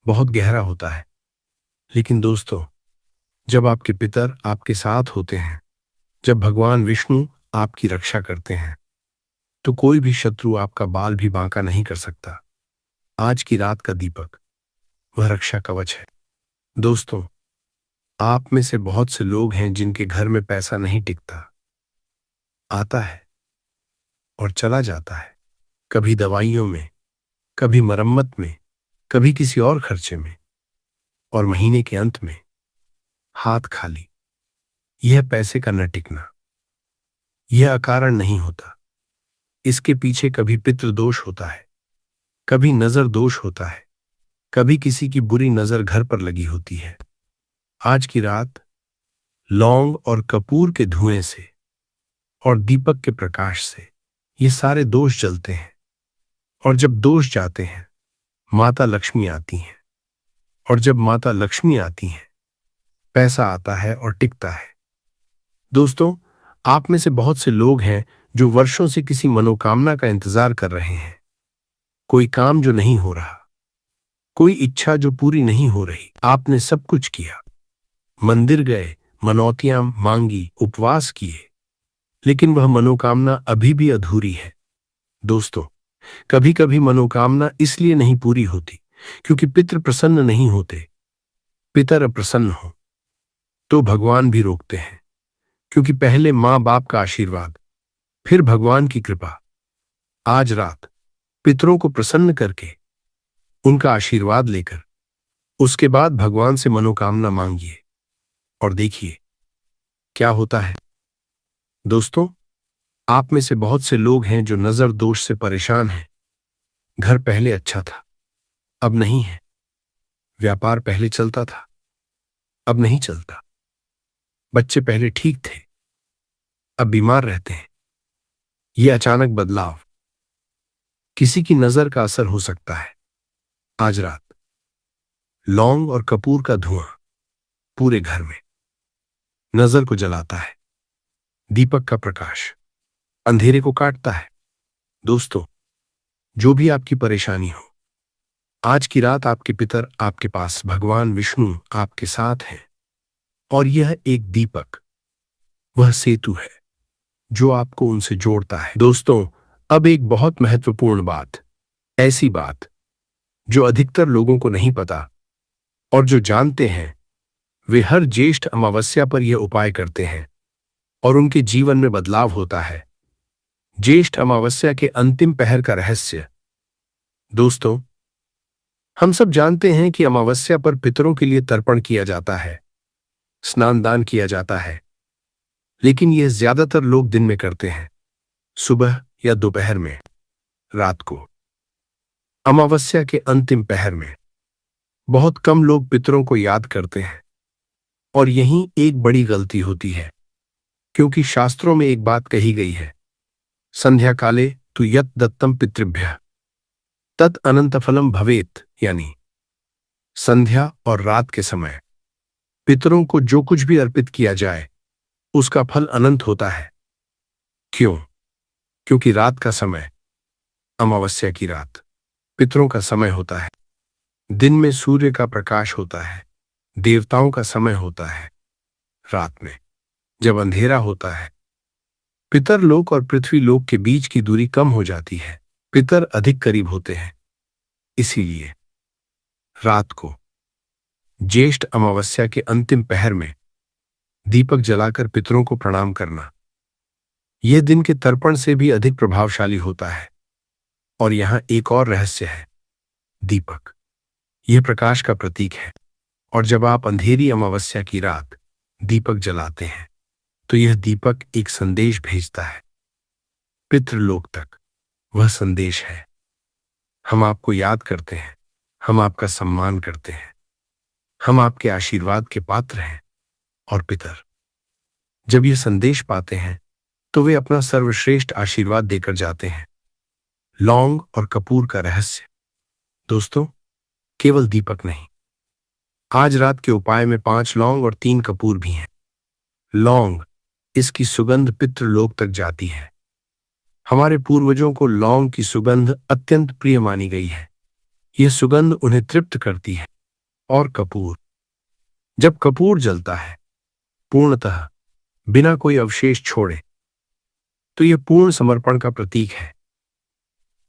बहुत गहरा होता है। लेकिन दोस्तों, जब आपके पितर आपके साथ होते हैं, जब भगवान विष्णु आपकी रक्षा करते हैं, तो कोई भी शत्रु आपका बाल भी बांका नहीं कर सकता। आज की रात का दीपक वह रक्षा कवच है। दोस्तों, आप में से बहुत से लोग हैं जिनके घर में पैसा नहीं टिकता, आता है और चला जाता है, कभी दवाइयों में, कभी मरम्मत में, कभी किसी और खर्चे में, और महीने के अंत में हाथ खाली। यह पैसे का न टिकना, यह अकारण नहीं होता। इसके पीछे कभी पितृदोष होता है, कभी नजर दोष होता है, कभी किसी की बुरी नजर घर पर लगी होती है। आज की रात लौंग और कपूर के धुएं से और दीपक के प्रकाश से ये सारे दोष जलते हैं, और जब दोष जाते हैं माता लक्ष्मी आती हैं, और जब माता लक्ष्मी आती हैं पैसा आता है और टिकता है। दोस्तों, आप में से बहुत से लोग हैं जो वर्षों से किसी मनोकामना का इंतजार कर रहे हैं। कोई काम जो नहीं हो रहा, कोई इच्छा जो पूरी नहीं हो रही। आपने सब कुछ किया, मंदिर गए, मनौतियां मांगी, उपवास किए, लेकिन वह मनोकामना अभी भी अधूरी है। दोस्तों, कभी कभी मनोकामना इसलिए नहीं पूरी होती क्योंकि पितृ प्रसन्न नहीं होते। पितर अप्रसन्न हो तो भगवान भी रोकते हैं, क्योंकि पहले मां बाप का आशीर्वाद, फिर भगवान की कृपा। आज रात पितरों को प्रसन्न करके उनका आशीर्वाद लेकर उसके बाद भगवान से मनोकामना मांगिए और देखिए क्या होता है। दोस्तों, आप में से बहुत से लोग हैं जो नजर दोष से परेशान हैं। घर पहले अच्छा था, अब नहीं है। व्यापार पहले चलता था, अब नहीं चलता। बच्चे पहले ठीक थे, अब बीमार रहते हैं। ये अचानक बदलाव किसी की नजर का असर हो सकता है। आज रात लौंग और कपूर का धुआं पूरे घर में नजर को जलाता है। दीपक का प्रकाश अंधेरे को काटता है। दोस्तों, जो भी आपकी परेशानी हो, आज की रात आपके पितर आपके पास, भगवान विष्णु आपके साथ हैं, और यह एक दीपक वह सेतु है जो आपको उनसे जोड़ता है। दोस्तों, अब एक बहुत महत्वपूर्ण बात, ऐसी बात जो अधिकतर लोगों को नहीं पता, और जो जानते हैं वे हर ज्येष्ठ अमावस्या पर यह उपाय करते हैं और उनके जीवन में बदलाव होता है। ज्येष्ठ अमावस्या के अंतिम पहर का रहस्य। दोस्तों, हम सब जानते हैं कि अमावस्या पर पितरों के लिए तर्पण किया जाता है, स्नान दान किया जाता है, लेकिन यह ज्यादातर लोग दिन में करते हैं, सुबह या दोपहर में। रात को अमावस्या के अंतिम पहर में बहुत कम लोग पितरों को याद करते हैं, और यही एक बड़ी गलती होती है, क्योंकि शास्त्रों में एक बात कही गई है, संध्या काले तु यत् दत्तम पितृभ्यः तत् अनंत फलम भवेत, यानी संध्या और रात के समय पितरों को जो कुछ भी अर्पित किया जाए उसका फल अनंत होता है। क्यों? क्योंकि रात का समय, अमावस्या की रात, पितरों का समय होता है। दिन में सूर्य का प्रकाश होता है, देवताओं का समय होता है। रात में जब अंधेरा होता है, पितर लोक और पृथ्वी लोक के बीच की दूरी कम हो जाती है, पितर अधिक करीब होते हैं। इसीलिए रात को ज्येष्ठ अमावस्या के अंतिम पहर में दीपक जलाकर पितरों को प्रणाम करना यह दिन के तर्पण से भी अधिक प्रभावशाली होता है। और यहां एक और रहस्य है। दीपक यह प्रकाश का प्रतीक है, और जब आप अंधेरी अमावस्या की रात दीपक जलाते हैं तो यह दीपक एक संदेश भेजता है पितृलोक तक। वह संदेश है, हम आपको याद करते हैं, हम आपका सम्मान करते हैं, हम आपके आशीर्वाद के पात्र हैं। और पितर जब यह संदेश पाते हैं तो वे अपना सर्वश्रेष्ठ आशीर्वाद देकर जाते हैं। लौंग और कपूर का रहस्य। दोस्तों, केवल दीपक नहीं, आज रात के उपाय में 5 लौंग और 3 कपूर भी हैं। लौंग, इसकी सुगंध पितृलोक तक जाती है। हमारे पूर्वजों को लौंग की सुगंध अत्यंत प्रिय मानी गई है। यह सुगंध उन्हें तृप्त करती है। और कपूर, जब कपूर जलता है पूर्णतः, बिना कोई अवशेष छोड़े, तो यह पूर्ण समर्पण का प्रतीक है।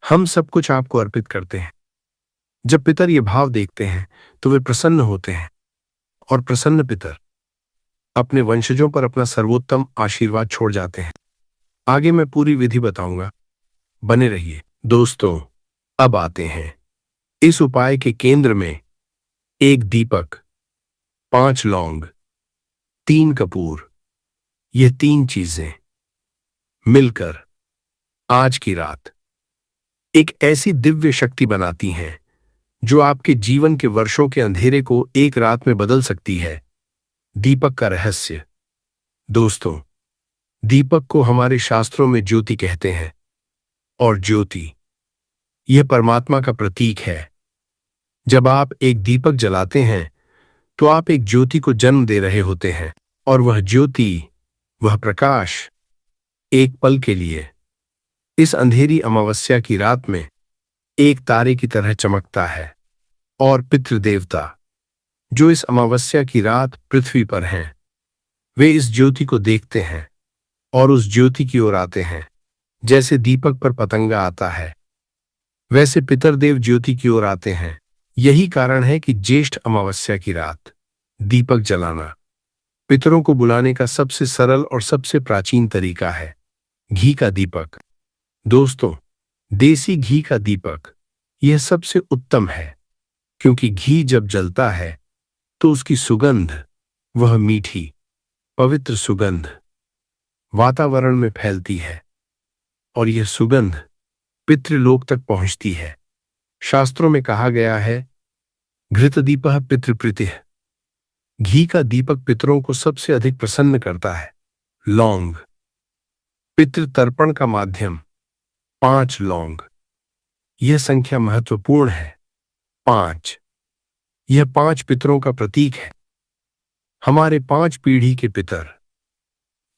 हम सब कुछ आपको अर्पित करते हैं। जब पितर ये भाव देखते हैं तो वे प्रसन्न होते हैं, और प्रसन्न पितर अपने वंशजों पर अपना सर्वोत्तम आशीर्वाद छोड़ जाते हैं। आगे मैं पूरी विधि बताऊंगा, बने रहिए। दोस्तों, अब आते हैं इस उपाय के केंद्र में। एक दीपक, 5 लौंग, 3 कपूर, ये 3 चीजें मिलकर आज की रात एक ऐसी दिव्य शक्ति बनाती हैं जो आपके जीवन के वर्षों के अंधेरे को एक रात में बदल सकती है। दीपक का रहस्य। दोस्तों, दीपक को हमारे शास्त्रों में ज्योति कहते हैं, और ज्योति यह परमात्मा का प्रतीक है। जब आप एक दीपक जलाते हैं तो आप एक ज्योति को जन्म दे रहे होते हैं, और वह ज्योति, वह प्रकाश एक पल के लिए इस अंधेरी अमावस्या की रात में एक तारे की तरह चमकता है। और पितृदेवता जो इस अमावस्या की रात पृथ्वी पर हैं, वे इस ज्योति को देखते हैं और उस ज्योति की ओर आते हैं। जैसे दीपक पर पतंगा आता है, वैसे पितरदेव ज्योति की ओर आते हैं। यही कारण है कि ज्येष्ठ अमावस्या की रात दीपक जलाना पितरों को बुलाने का सबसे सरल और सबसे प्राचीन तरीका है। घी का दीपक। दोस्तों, देसी घी का दीपक यह सबसे उत्तम है, क्योंकि घी जब जलता है तो उसकी सुगंध, वह मीठी पवित्र सुगंध वातावरण में फैलती है, और यह सुगंध पितृलोक तक पहुंचती है। शास्त्रों में कहा गया है, घृतदीपः पितृप्रीतिः। घी का दीपक पितरों को सबसे अधिक प्रसन्न करता है। लौंग, पितृ तर्पण का माध्यम। 5 लौंग, यह संख्या महत्वपूर्ण है। 5, यह 5 पितरों का प्रतीक है। हमारे 5 पीढ़ी के पितर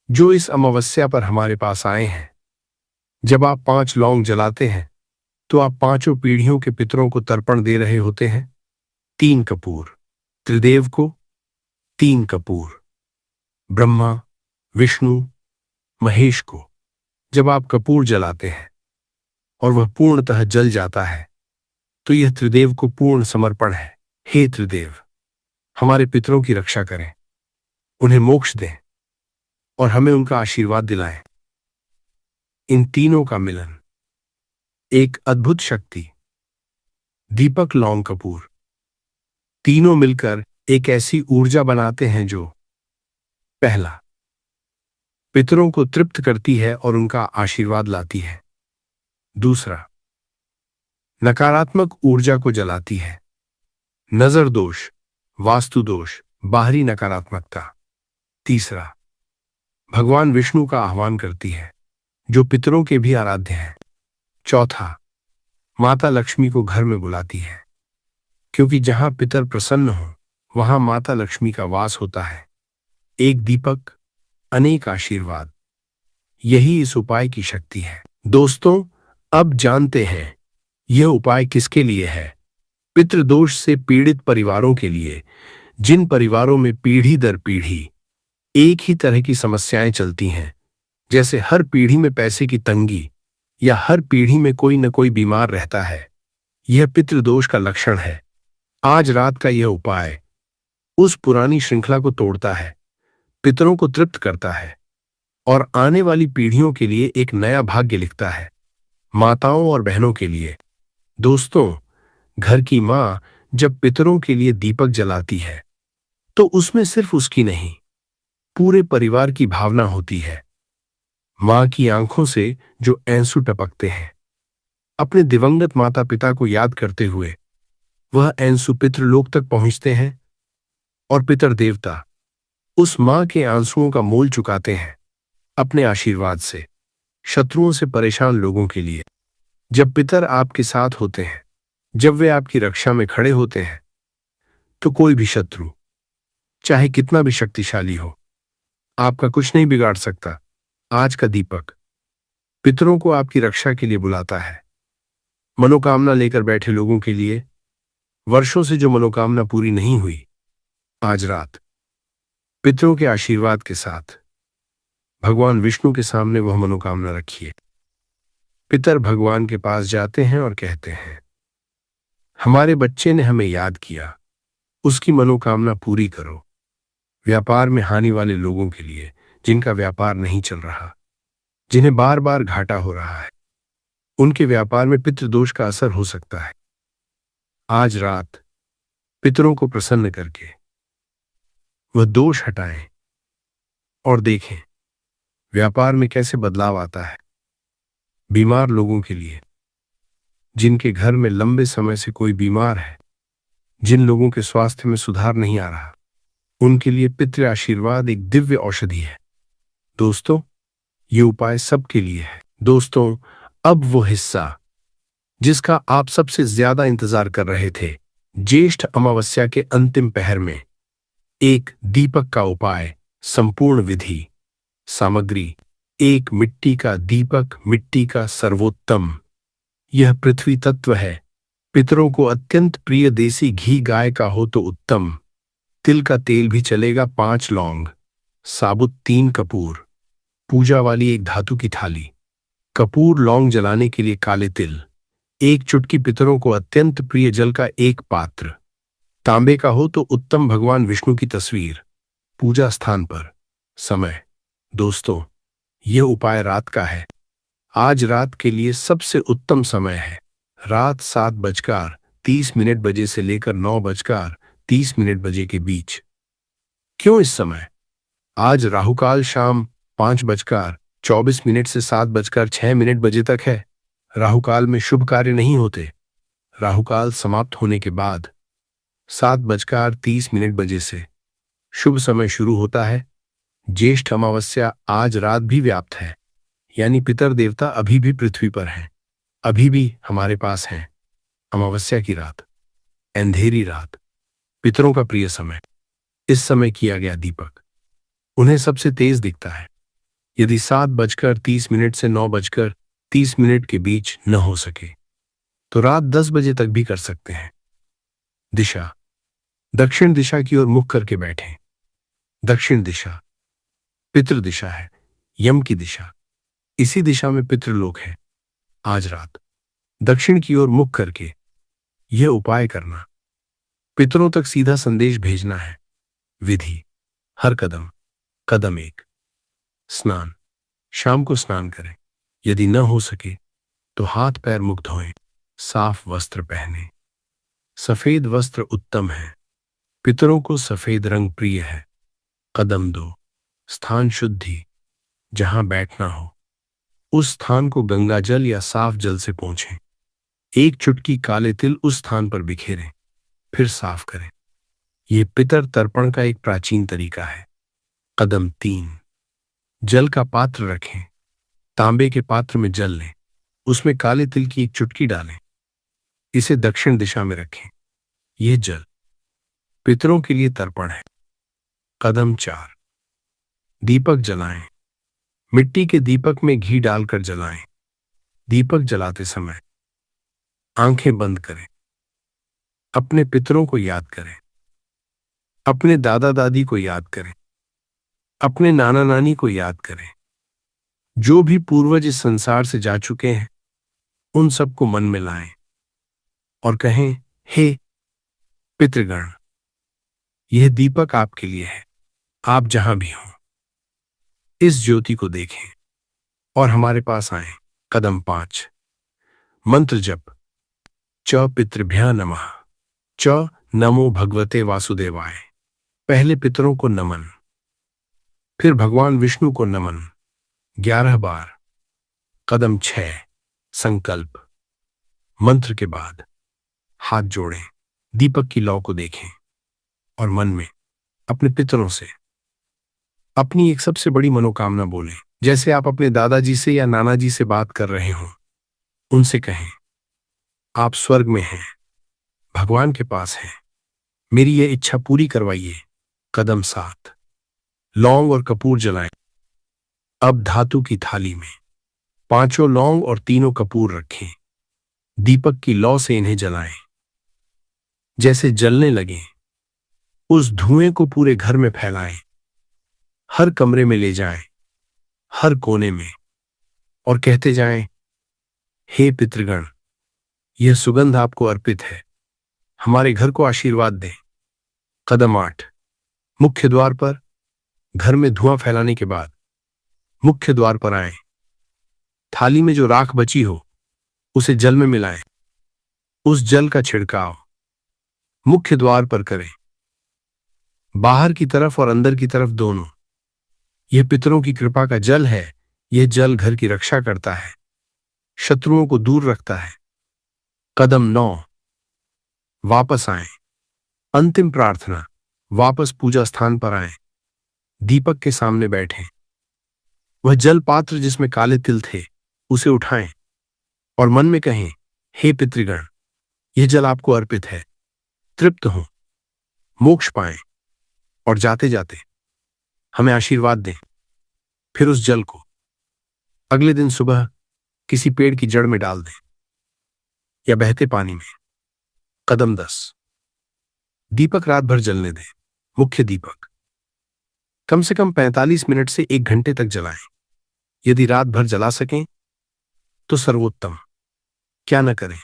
जो इस अमावस्या पर हमारे पास आए हैं। जब आप 5 लौंग जलाते हैं तो आप 5 पीढ़ियों के पितरों को तर्पण दे रहे होते हैं। 3 कपूर, त्रिदेव को 3 कपूर, ब्रह्मा, विष्णु, महेश को। जब आप कपूर जलाते हैं और वह पूर्णतः जल जाता है तो यह त्रिदेव को पूर्ण समर्पण है। हे त्रिदेव, हमारे पितरों की रक्षा करें, उन्हें मोक्ष दें और हमें उनका आशीर्वाद दिलाएं। इन तीनों का मिलन, एक अद्भुत शक्ति। दीपक, लौंग, कपूर, तीनों मिलकर एक ऐसी ऊर्जा बनाते हैं जो पहला, पितरों को तृप्त करती है और उनका आशीर्वाद लाती है। दूसरा, नकारात्मक ऊर्जा को जलाती है। नजर दोष, वास्तु दोष, बाहरी नकारात्मकता। तीसरा, भगवान विष्णु का आह्वान करती है, जो पितरों के भी आराध्य हैं। चौथा, माता लक्ष्मी को घर में बुलाती है, क्योंकि जहां पितर प्रसन्न हो वहां माता लक्ष्मी का वास होता है। एक दीपक, अनेक आशीर्वाद, यही इस उपाय की शक्ति है। दोस्तों, अब जानते हैं यह उपाय किसके लिए है। पितृदोष से पीड़ित परिवारों के लिए, जिन परिवारों में पीढ़ी दर पीढ़ी एक ही तरह की समस्याएं चलती हैं, जैसे हर पीढ़ी में पैसे की तंगी या हर पीढ़ी में कोई न कोई बीमार रहता है। यह पितृदोष का लक्षण है। आज रात का यह उपाय उस पुरानी श्रृंखला को तोड़ता है, पितरों को तृप्त करता है और आने वाली पीढ़ियों के लिए एक नया भाग्य लिखता है। माताओं और बहनों के लिए। दोस्तों, घर की मां जब पितरों के लिए दीपक जलाती है तो उसमें सिर्फ उसकी नहीं, पूरे परिवार की भावना होती है। मां की आंखों से जो आंसू टपकते हैं अपने दिवंगत माता पिता को याद करते हुए, वह आंसू पितृलोक तक पहुंचते हैं और पितर देवता उस मां के आंसुओं का मोल चुकाते हैं अपने आशीर्वाद से, शत्रुओं से परेशान लोगों के लिए। जब पितर आपके साथ होते हैं, जब वे आपकी रक्षा में खड़े होते हैं, तो कोई भी शत्रु चाहे कितना भी शक्तिशाली हो, आपका कुछ नहीं बिगाड़ सकता। आज का दीपक पितरों को आपकी रक्षा के लिए बुलाता है। मनोकामना लेकर बैठे लोगों के लिए, वर्षों से जो मनोकामना पूरी नहीं हुई, आज रात पितरों के आशीर्वाद के साथ भगवान विष्णु के सामने वह मनोकामना रखिए। पितर भगवान के पास जाते हैं और कहते हैं, हमारे बच्चे ने हमें याद किया, उसकी मनोकामना पूरी करो। व्यापार में हानि वाले लोगों के लिए, जिनका व्यापार नहीं चल रहा, जिन्हें बार बार घाटा हो रहा है, उनके व्यापार में पितृदोष का असर हो सकता है। आज रात पितरों को प्रसन्न करके वह दोष हटाएं और देखें व्यापार में कैसे बदलाव आता है। बीमार लोगों के लिए, जिनके घर में लंबे समय से कोई बीमार है, जिन लोगों के स्वास्थ्य में सुधार नहीं आ रहा, उनके लिए पितृ आशीर्वाद एक दिव्य औषधि है। दोस्तों, ये उपाय सबके लिए है। दोस्तों, अब वो हिस्सा जिसका आप सबसे ज्यादा इंतजार कर रहे थे, ज्येष्ठ अमावस्या के अंतिम पहर में एक दीपक का उपाय, संपूर्ण विधि। सामग्री: एक मिट्टी का दीपक, मिट्टी का सर्वोत्तम। यह पृथ्वी तत्व है। पितरों को अत्यंत प्रिय देसी घी गाय का हो तो उत्तम। तिल का तेल भी चलेगा। 5 लौंग, साबुत 3 कपूर, पूजा वाली एक धातु की थाली, कपूर लौंग जलाने के लिए काले तिल, 1 चुटकी पितरों को अत्यंत प्रिय जल का 1 पात्र, तांबे का हो तो उत्तम, भगवान विष्णु की तस्वीर। पूजा स्थान पर। समय: दोस्तों, यह उपाय रात का है। आज रात के लिए सबसे उत्तम समय है। रात 7:30 बजे से लेकर 9:30 बजे के बीच। क्यों इस समय? आज राहुकाल शाम 5:24 से 7:06 बजे तक है। राहुकाल में शुभ कार्य नहीं होते। राहुकाल समाप्त होने के बाद 7:30 बजे से शुभ समय शुरू होता है। ज्येष्ठ अमावस्या आज रात भी व्याप्त है, यानी पितर देवता अभी भी पृथ्वी पर हैं, अभी भी हमारे पास हैं। अमावस्या की रात, अंधेरी रात, पितरों का प्रिय समय। इस समय किया गया दीपक उन्हें सबसे तेज दिखता है। यदि 7:30 से 9:30 के बीच न हो सके तो रात 10 बजे तक भी कर सकते हैं। दिशा: दक्षिण दिशा की ओर मुख करके बैठें। दक्षिण दिशा पितृ दिशा है, यम की दिशा। इसी दिशा में पितृलोक है। आज रात दक्षिण की ओर मुख करके यह उपाय करना। पितरों तक सीधा संदेश भेजना है। विधि: हर कदम। कदम 1, स्नान। शाम को स्नान करें। यदि न हो सके तो हाथ पैर मुख धोएं। साफ वस्त्र पहने। सफेद वस्त्र उत्तम है। पितरों को सफेद रंग प्रिय है। कदम 2, स्थान शुद्धि। जहां बैठना हो उस स्थान को गंगा जल या साफ जल से पोंछें। 1 चुटकी काले तिल उस स्थान पर बिखेरें, फिर साफ करें। यह पितर तर्पण का एक प्राचीन तरीका है। कदम 3, जल का पात्र रखें। तांबे के पात्र में जल लें, उसमें काले तिल की 1 चुटकी डालें। इसे दक्षिण दिशा में रखें। यह जल पितरों के लिए तर्पण है। कदम 4, दीपक जलाएं। मिट्टी के दीपक में घी डालकर जलाएं। दीपक जलाते समय आंखें बंद करें। अपने पितरों को याद करें। अपने दादा दादी को याद करें। अपने नाना नानी को याद करें। जो भी पूर्वज इस संसार से जा चुके हैं, उन सबको मन में लाएं और कहें, हे पितृगण, यह दीपक आपके लिए है। आप जहां भी हों इस ज्योति को देखें और हमारे पास आएं। कदम 5, मंत्र जप। च पितृभ्यः नमः। च नमो भगवते वासुदेवाय। पहले पितरों को नमन, फिर भगवान विष्णु को नमन 11 बार। कदम 6, संकल्प। मंत्र के बाद हाथ जोड़ें, दीपक की लौ को देखें और मन में अपने पितरों से अपनी एक सबसे बड़ी मनोकामना बोलें। जैसे आप अपने दादाजी से या नाना जी से बात कर रहे हों। उनसे कहें, आप स्वर्ग में हैं, भगवान के पास हैं, मेरी यह इच्छा पूरी करवाइए। कदम 7, लौंग और कपूर जलाएं। अब धातु की थाली में 5 लौंग और 3 कपूर रखें। दीपक की लौ से इन्हें जलाएं। जैसे जलने लगें, उस धुएं को पूरे घर में फैलाएं। हर कमरे में ले जाएं, हर कोने में, और कहते जाएं, हे पितृगण, यह सुगंध आपको अर्पित है, हमारे घर को आशीर्वाद दें। कदम 8, मुख्य द्वार पर। घर में धुआं फैलाने के बाद मुख्य द्वार पर आएं। थाली में जो राख बची हो उसे जल में मिलाएं। उस जल का छिड़काव मुख्य द्वार पर करें, बाहर की तरफ और अंदर की तरफ दोनों। यह पितरों की कृपा का जल है। यह जल घर की रक्षा करता है, शत्रुओं को दूर रखता है। कदम 9, वापस आएं। अंतिम प्रार्थना। वापस पूजा स्थान पर आएं। दीपक के सामने बैठें। वह जल पात्र जिसमें काले तिल थे उसे उठाएं और मन में कहें, हे पितृगण, यह जल आपको अर्पित है। तृप्त हों, मोक्ष पाएं और जाते जाते हमें आशीर्वाद दें। फिर उस जल को अगले दिन सुबह किसी पेड़ की जड़ में डाल दें या बहते पानी में। कदम 10, दीपक रात भर जलने दें। मुख्य दीपक कम से कम 45 मिनट से 1 घंटे तक जलाएं। यदि रात भर जला सकें तो सर्वोत्तम। क्या न करें?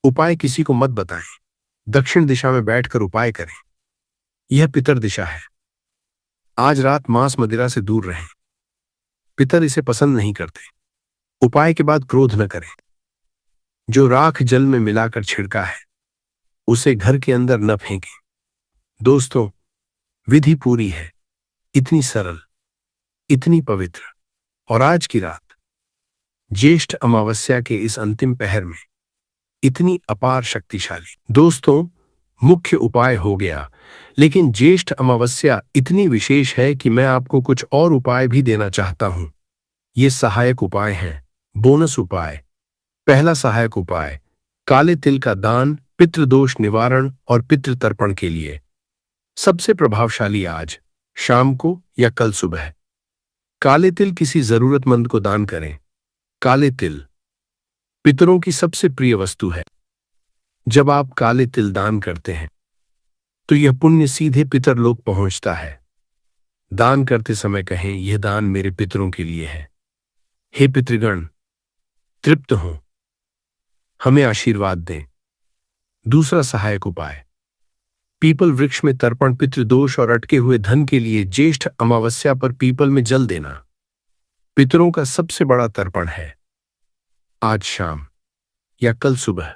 उपाय किसी को मत बताएं। दक्षिण दिशा में बैठकर उपाय करें। यह पितर दिशा है। आज रात मांस मदिरा से दूर रहें। पितर इसे पसंद नहीं करते। उपाय के बाद क्रोध न करें। जो राख जल में मिलाकर छिड़का है उसे घर के अंदर न फेंकें। दोस्तों, विधि पूरी है। इतनी सरल, इतनी पवित्र, और आज की रात ज्येष्ठ अमावस्या के इस अंतिम पहर में इतनी अपार शक्तिशाली। दोस्तों, मुख्य उपाय हो गया, लेकिन ज्येष्ठ अमावस्या इतनी विशेष है कि मैं आपको कुछ और उपाय भी देना चाहता हूं। ये सहायक उपाय हैं, बोनस उपाय। पहला सहायक उपाय, काले तिल का दान, पितृदोष निवारण और पितृ तर्पण के लिए। सबसे प्रभावशाली आज शाम को या कल सुबह। काले तिल किसी जरूरतमंद को दान करें। काले तिल पितरों की सबसे प्रिय वस्तु है। जब आप काले तिल दान करते हैं तो यह पुण्य सीधे पितरलोक पहुंचता है। दान करते समय कहें, यह दान मेरे पितरों के लिए है। हे पितृगण, तृप्त हों, हमें आशीर्वाद दें। दूसरा सहायक उपाय, पीपल वृक्ष में तर्पण। पितृदोष और अटके हुए धन के लिए ज्येष्ठ अमावस्या पर पीपल में जल देना पितरों का सबसे बड़ा तर्पण है। आज शाम या कल सुबह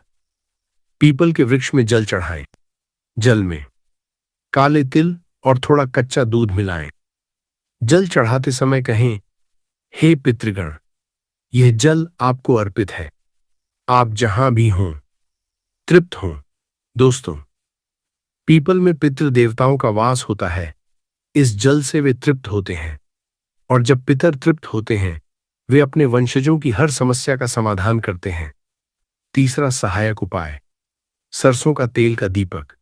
पीपल के वृक्ष में जल चढ़ाएं। जल में काले तिल और थोड़ा कच्चा दूध मिलाएं। जल चढ़ाते समय कहें, हे पितृगण, यह जल आपको अर्पित है। आप जहां भी हों, तृप्त हों। दोस्तों, पीपल में पितृ देवताओं का वास होता है। इस जल से वे तृप्त होते हैं, और जब पितर तृप्त होते हैं वे अपने वंशजों की हर समस्या का समाधान करते हैं। तीसरा सहायक उपाय, सरसों का तेल का दीपक।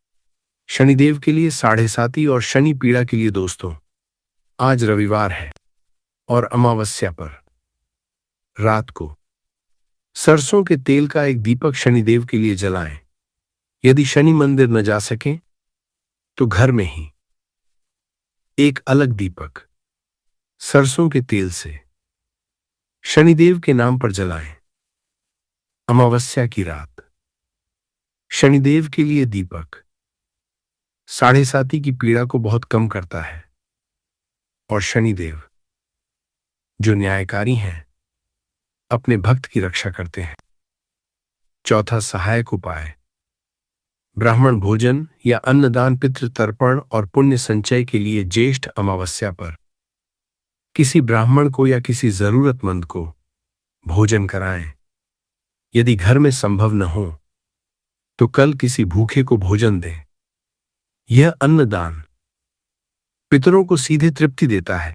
शनिदेव के लिए 7.5 और शनि पीड़ा के लिए। दोस्तों, आज रविवार है और अमावस्या पर रात को सरसों के तेल का एक दीपक शनिदेव के लिए जलाएं। यदि शनि मंदिर न जा सकें तो घर में ही एक अलग दीपक सरसों के तेल से शनिदेव के नाम पर जलाएं। अमावस्या की रात शनिदेव के लिए दीपक 7.5 की पीड़ा को बहुत कम करता है, और शनिदेव जो न्यायकारी हैं अपने भक्त की रक्षा करते हैं। चौथा सहायक उपाय, ब्राह्मण भोजन या अन्नदान। पितृ तर्पण और पुण्य संचय के लिए ज्येष्ठ अमावस्या पर किसी ब्राह्मण को या किसी जरूरतमंद को भोजन कराएं। यदि घर में संभव न हो तो कल किसी भूखे को भोजन दें। यह अन्नदान पितरों को सीधे तृप्ति देता है,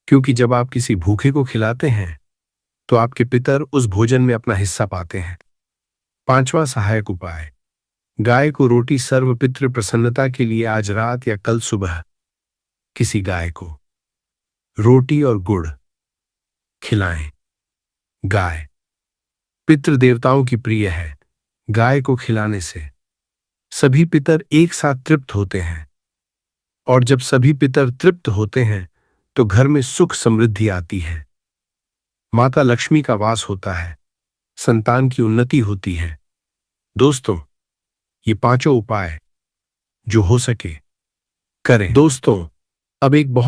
क्योंकि जब आप किसी भूखे को खिलाते हैं तो आपके पितर उस भोजन में अपना हिस्सा पाते हैं। पांचवा सहायक उपाय, गाय को रोटी सर्व। पितृ प्रसन्नता के लिए आज रात या कल सुबह किसी गाय को रोटी और गुड़ खिलाएं। गाय पितृ देवताओं की प्रिय है। गाय को खिलाने से सभी पितर एक साथ तृप्त होते हैं, और जब सभी पितर तृप्त होते हैं तो घर में सुख समृद्धि आती है, माता लक्ष्मी का वास होता है, संतान की उन्नति होती है। दोस्तों, ये पांचों उपाय जो हो सके करें। दोस्तों, अब एक बहुत